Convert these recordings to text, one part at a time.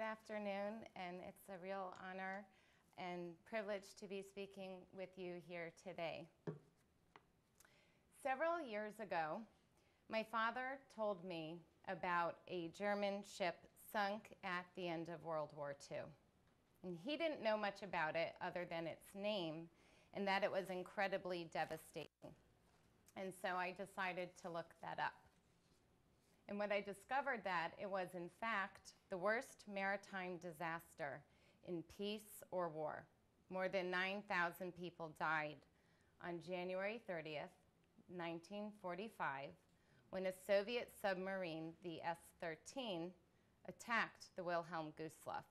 afternoon, and it's a real honor and privilege to be speaking with you here today. Several years ago, my father told me about a German ship sunk at the end of World War II. And he didn't know much about it other than its name, and that it was incredibly devastating. And so I decided to look that up. And when I discovered that it was, in fact, the worst maritime disaster in peace or war. More than 9,000 people died on January 30th, 1945, when a Soviet submarine, the S-13, attacked the Wilhelm Gustloff,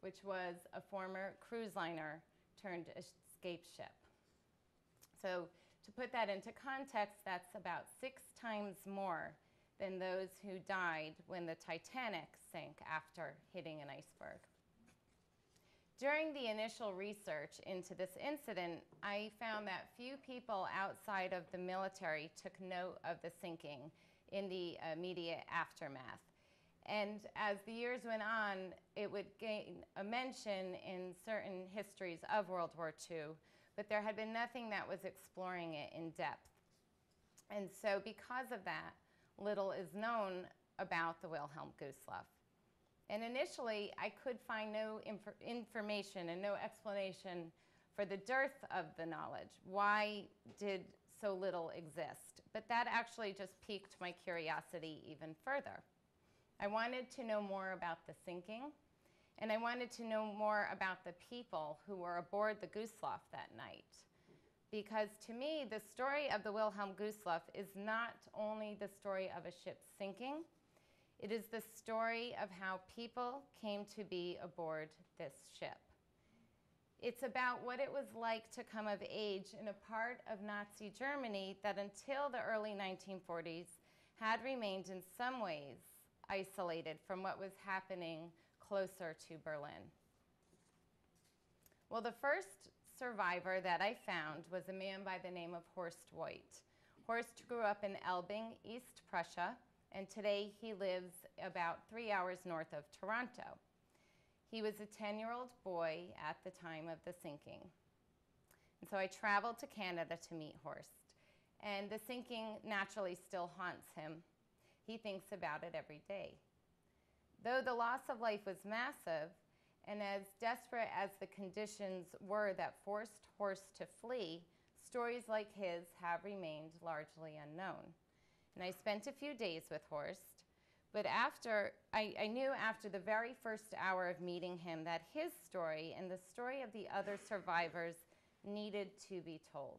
which was a former cruise liner turned escape ship. So to put that into context, that's about 6 times more than those who died when the Titanic sank after hitting an iceberg. During the initial research into this incident, I found that few people outside of the military took note of the sinking in the immediate aftermath. And as the years went on, it would gain a mention in certain histories of World War II, but there had been nothing that was exploring it in depth. And so because of that, little is known about the Wilhelm Gustloff. And initially, I could find no information and no explanation for the dearth of the knowledge. Why did so little exist? But that actually just piqued my curiosity even further. I wanted to know more about the sinking, and I wanted to know more about the people who were aboard the Gustloff that night. Because to me, the story of the Wilhelm Gustloff is not only the story of a ship sinking, it is the story of how people came to be aboard this ship. It's about what it was like to come of age in a part of Nazi Germany that until the early 1940s had remained in some ways isolated from what was happening closer to Berlin. Well, the first survivor that I found was a man by the name of Horst Voigt. Horst grew up in Elbing, East Prussia, and today he lives about 3 hours north of Toronto. He was a 10-year-old boy at the time of the sinking. And so I traveled to Canada to meet Horst, and the sinking naturally still haunts him. He thinks about it every day. Though the loss of life was massive, and as desperate as the conditions were that forced Horst to flee, stories like his have remained largely unknown. And I spent a few days with Horst, but I knew after the very first hour of meeting him that his story and the story of the other survivors needed to be told.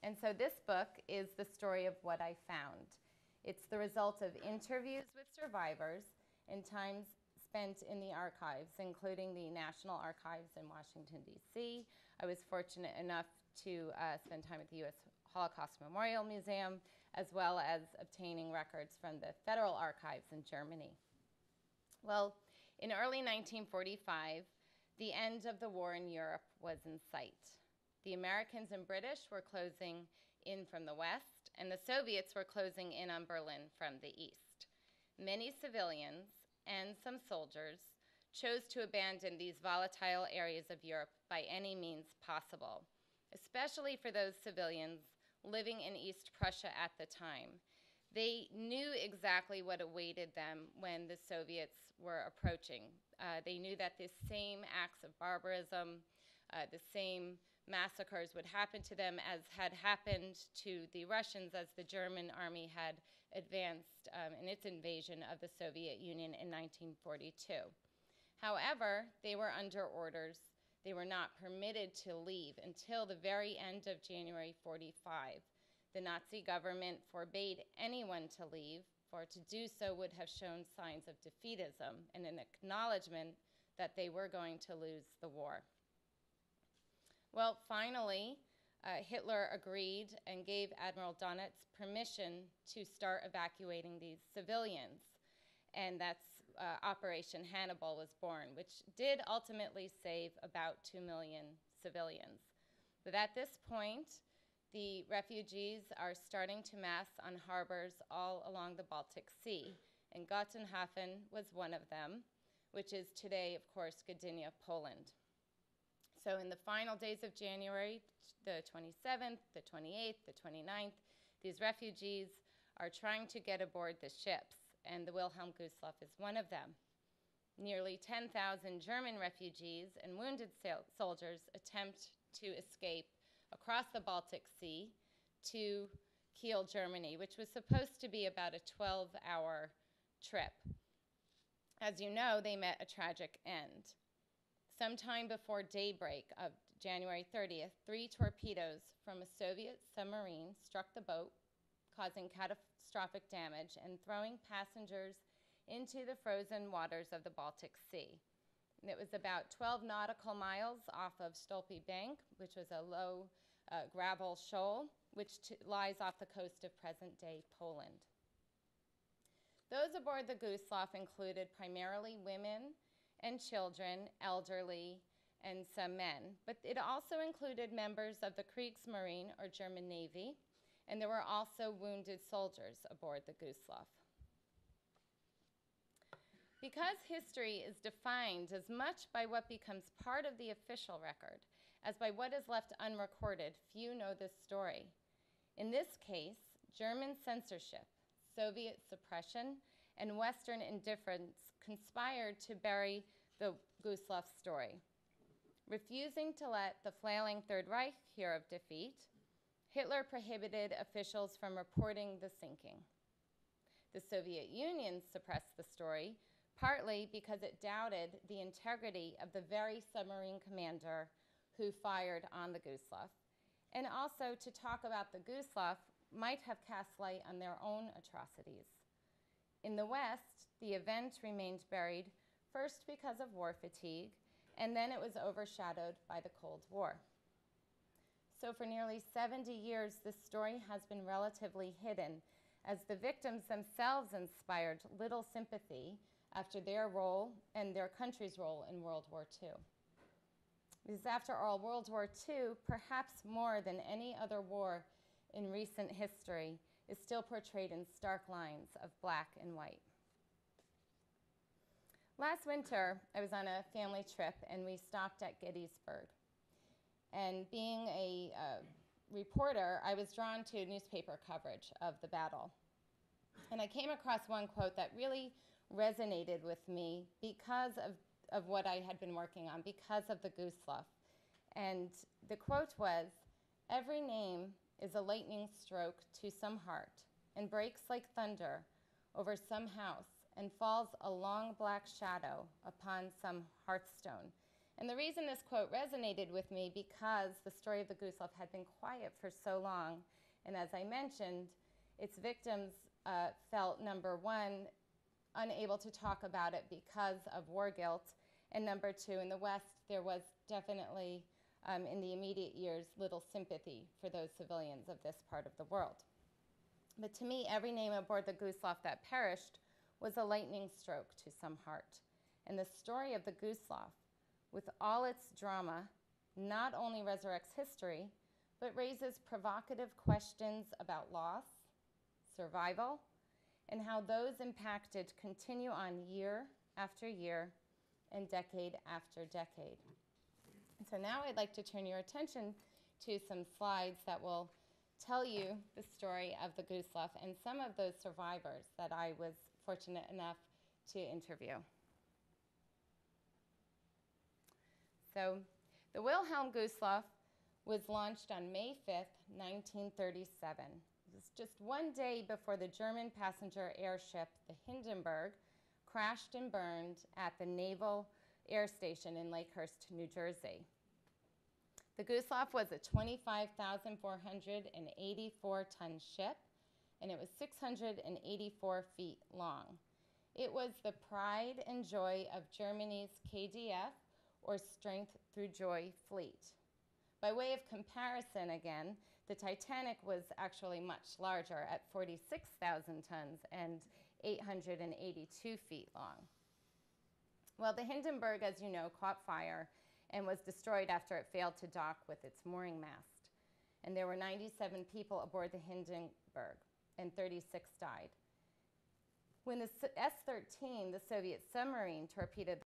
And so this book is the story of what I found. It's the result of interviews with survivors and times spent in the archives, including the National Archives in Washington, D.C. I was fortunate enough to spend time at the U.S. Holocaust Memorial Museum, as well as obtaining records from the Federal Archives in Germany. Well, in early 1945, the end of the war in Europe was in sight. The Americans and British were closing in from the west, and the Soviets were closing in on Berlin from the east. Many civilians and some soldiers chose to abandon these volatile areas of Europe by any means possible, especially for those civilians living in East Prussia at the time. They knew exactly what awaited them when the Soviets were approaching. They knew that the same acts of barbarism, the same massacres would happen to them as had happened to the Russians as the German army had advanced in its invasion of the Soviet Union in 1942. However, they were under orders. They were not permitted to leave until the very end of January 45. The Nazi government forbade anyone to leave, for to do so would have shown signs of defeatism and an acknowledgement that they were going to lose the war. Well, finally, Hitler agreed and gave Admiral Donitz permission to start evacuating these civilians. And that's Operation Hannibal was born, which did ultimately save about 2 million civilians. But at this point, the refugees are starting to mass on harbors all along the Baltic Sea, and Gotenhafen was one of them, which is today, of course, Gdynia, Poland. So in the final days of January, the 27th, the 28th, the 29th, these refugees are trying to get aboard the ships, and the Wilhelm Gustloff is one of them. Nearly 10,000 German refugees and wounded soldiers attempt to escape across the Baltic Sea to Kiel, Germany, which was supposed to be about a 12-hour trip. As you know, they met a tragic end. Sometime before daybreak of January 30th, 3 torpedoes from a Soviet submarine struck the boat, causing catastrophic damage and throwing passengers into the frozen waters of the Baltic Sea. And it was about 12 nautical miles off of Stolpe Bank, which was a low gravel shoal, which lies off the coast of present-day Poland. Those aboard the Gustloff included primarily women and children, elderly, and some men. But it also included members of the Kriegsmarine, or German Navy, and there were also wounded soldiers aboard the Gustloff. Because history is defined as much by what becomes part of the official record as by what is left unrecorded, few know this story. In this case, German censorship, Soviet suppression, and Western indifference conspired to bury the Gustloff story. Refusing to let the flailing Third Reich hear of defeat, Hitler prohibited officials from reporting the sinking. The Soviet Union suppressed the story, partly because it doubted the integrity of the very submarine commander who fired on the Gustloff, and also to talk about the Gustloff might have cast light on their own atrocities. In the West, the event remained buried, first because of war fatigue, and then it was overshadowed by the Cold War. So for nearly 70 years, this story has been relatively hidden, as the victims themselves inspired little sympathy after their role and their country's role in World War II. Because after all, World War II, perhaps more than any other war in recent history, is still portrayed in stark lines of black and white. Last winter, I was on a family trip, and we stopped at Gettysburg. And being a reporter, I was drawn to newspaper coverage of the battle. And I came across one quote that really resonated with me because of what I had been working on, because of the Gustloff. And the quote was, "Every name is a lightning stroke to some heart, and breaks like thunder over some house, and falls a long black shadow upon some hearthstone." And the reason this quote resonated with me, because the story of the Gustloff had been quiet for so long, and as I mentioned, its victims felt, number one, unable to talk about it because of war guilt, and number two, in the West, there was definitely, in the immediate years, little sympathy for those civilians of this part of the world. But to me, every name aboard the Gustloff that perished was a lightning stroke to some heart. And the story of the Gustloff, with all its drama, not only resurrects history, but raises provocative questions about loss, survival, and how those impacted continue on year after year and decade after decade. And so now I'd like to turn your attention to some slides that will tell you the story of the Gustloff and some of those survivors that I was fortunate enough to interview. So the Wilhelm Gustloff was launched on May 5th, 1937. It was just one day before the German passenger airship, the Hindenburg, crashed and burned at the Naval Air Station in Lakehurst, New Jersey. The Gustloff was a 25,484-ton ship, and it was 684 feet long. It was the pride and joy of Germany's KDF, or Strength Through Joy fleet. By way of comparison again, the Titanic was actually much larger at 46,000 tons and 882 feet long. Well, the Hindenburg, as you know, caught fire and was destroyed after it failed to dock with its mooring mast. And there were 97 people aboard the Hindenburg, and 36 died. When the S-13, the Soviet submarine, torpedoed